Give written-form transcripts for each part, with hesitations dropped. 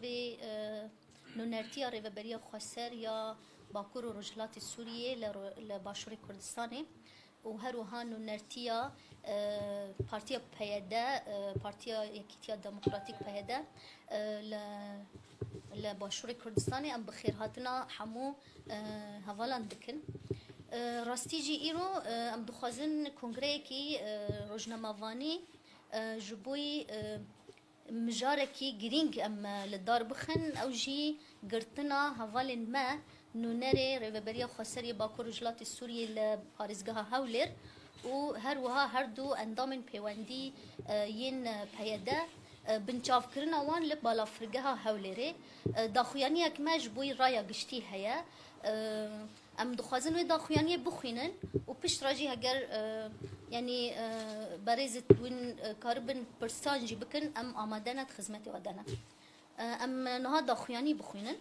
به نونرتیا ریوبریا خسر یا باکور و رجلات سوریه لباشور کردستانه و هروها نونرتیا پارتیا پیاده پارتیا یکیتیا دموکراتیک پیاده لباشور کردستانه ام بخیر هاتنا همو هوالان دکن راستی جی ایرو ام دخوازن کنگره کی روزنامه‌وانی جبوی مجارکی گرینگ ام لدار بخن او جی گرتنا هوالن ما نونره ریوبریا خسری باکور رجلات سوریه لپارزگاه هولر و هر وها هر دو اندام پیوندی ین پیاده بنچاف کرنا وان لبالا فرگها هولره داخویانی اک مجبوی رایا گشتی هیا ام دخوازن و داخویانی بخوینن و پشت راجی هگر یعنی برزت وین کاربن پرسانجی بکن ام آمادنت خدمتی ودنا ام نها داخویانی بخوینن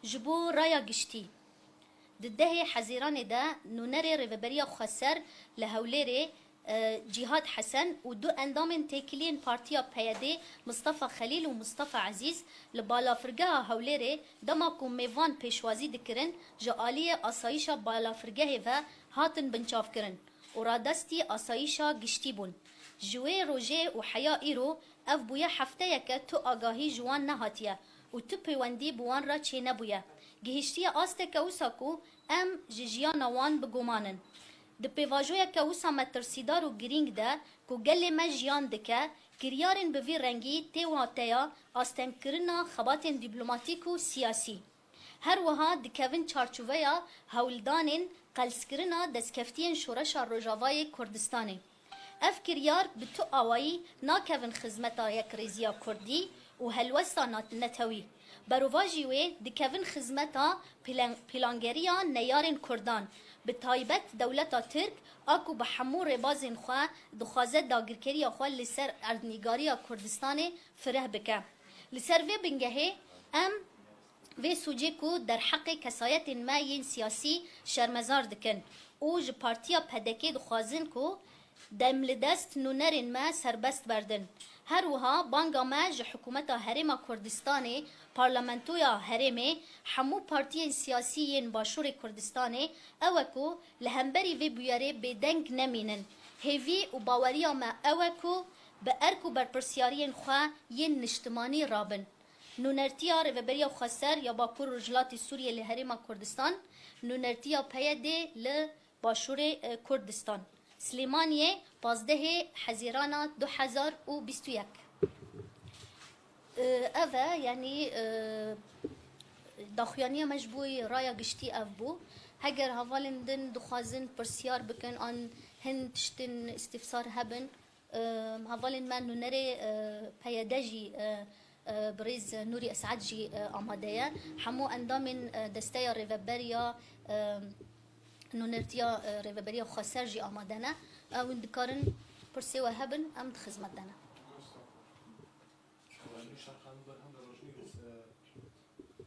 جبو رایا گشتی دده حزیران ده نونر ریوبریا خسر لهولره جهاد حسن و دو اندام تکلین پارتیا پیاده مصطفى خلیل و مصطفى عزیز لبالا فرگه هولره دماکو میوان پیشوازی دکرن جالی آسایشا بالا فرگه و هاتن بنچاف کرن و رادستی آسایشا گشتی بون جوه روژه و حیا ایرو اف بویا هفته یک تو آگاهی جوان نهاتیه و تو پیوندی بوان را چه نبویه گهشتی آسته که اوساکو ام جیجیان وان بگمانن د پیواژویا که اوسا مترسیدار و گرینگ ده که گل ما جیان دکه کریارن به وی رنگی تیواتیا آستن کرنا خباتن دیپلوماتیک و سیاسی هر وها دکوین چارچوبیا هولدانن قلس کرنا دستکفتین شورش روجاوای کردستانه اف کریار به تو آوایی ناکوین خدمتا یک ریزیا کردی و هلوستا نتوی برواجی وی دکوین خدمتا پلانگریا نیارن کردان به تایبت دولتا ترک اکو به همو ربازین خواه دخوازه داگرکری خواه لسر اردنگاری کردستان فره بکه لسر وی بنگهه ام وی سوجه کو در حق کسایت ما ین سیاسی شرمزار دکن او ج پارتیا پدکه دخوازن کو دمل دست نونرین ما سربست بردن هر وها بانگا ما ج حکومتا هرما کردستان پارلمانتویا هرمه همو پارتی سیاسی باشور کردستان اوکو لهمبری وی بیاره بدنگ نمینن هیوی و باوریا ما اوکو به ارکو برپرسیارین خواه ین نشتمانی رابن نونرتیا ریوبریا خسر یا باکور رجلات سوریه لهرما کردستان نونرتیا پیاده لباشور کردستان سلیمانیه 15 حزیران 2021 اوه یعنی داخویانی مجبوی رایا گشتی اف بو هگر هوالندن دخوازن پرسیار بکن آن هند تشتن استفسار هبن هوالن من نونره پیادجی بريز نوري اسعد جي آمادية همو اندام دستيا ريفبريا نونرتيا ريفبريا خسر جي آمادنا وين دكارن برسي وهبن ام خدمتنا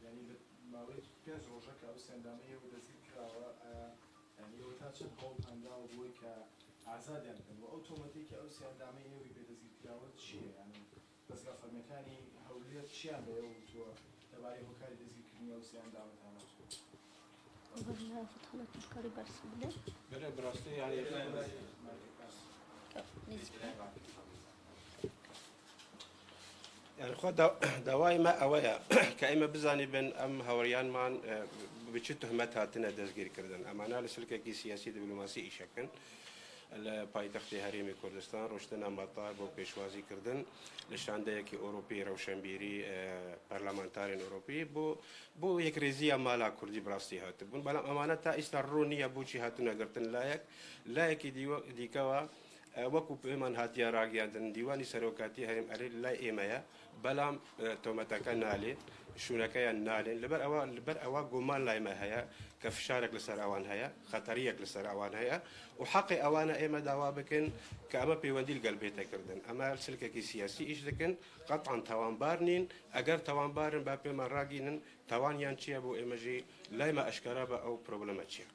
يعني ماوي بياز روجك او سنداميه ودذكر يعني وتاتشن هول انداو بويك عزاد يعني واوتوماتيك او سنداميه وبذكر شيء يعني بس فرمكاني هوليت شيء به وتو تبعي هوكاري ذكر او سندام انا والله فتح الله تذكري برسوله بلا براستي يعني يعني خود دواي ما أويا كأيما بزاني بين أم هوريان مان بتشو تهمتها تنا دزجير كردن أمانة لسلكة كي سياسي دبلوماسي إشكن البايتخت هريمي كردستان روشتنا مطار بو بيشوازي كردن لشانده كي أوروبي روشنبيري برلمانتارين أوروبي بو يك ريزيا مالا كردي براستي هات بون بلا أمانة تا إسترونية بوشي هاتنا قرتن لايك ديكوا وەکو پێمان هاتیە ڕاگەاندن دیوانی سەرۆکاتی هەرێم ئەرێ لای ئێمەیە بەڵام تۆمەتەکە نالێن شوونەکەیان نالێن لەبەر ئەوە گومان لایمە هەیە کە فشارێک لەسەر ئەوان هەیە خەتەریەک لەسەر ئەوان هەیە و حەقی ئەوانە ئێمە داوا بکەن کە ئەمە پەیوەندی لەگەڵ بێتەکردن ئەمە سلکێکی سیاسی ئیش دەکەن قەتعاً تاوانبار نین ئەگەر تاوانبارن با پێمان ڕاگینن تاوانیان چییە بۆ ئێمەژی لایمە ئەشکەرا بە ئەو پرۆبلەمە چییە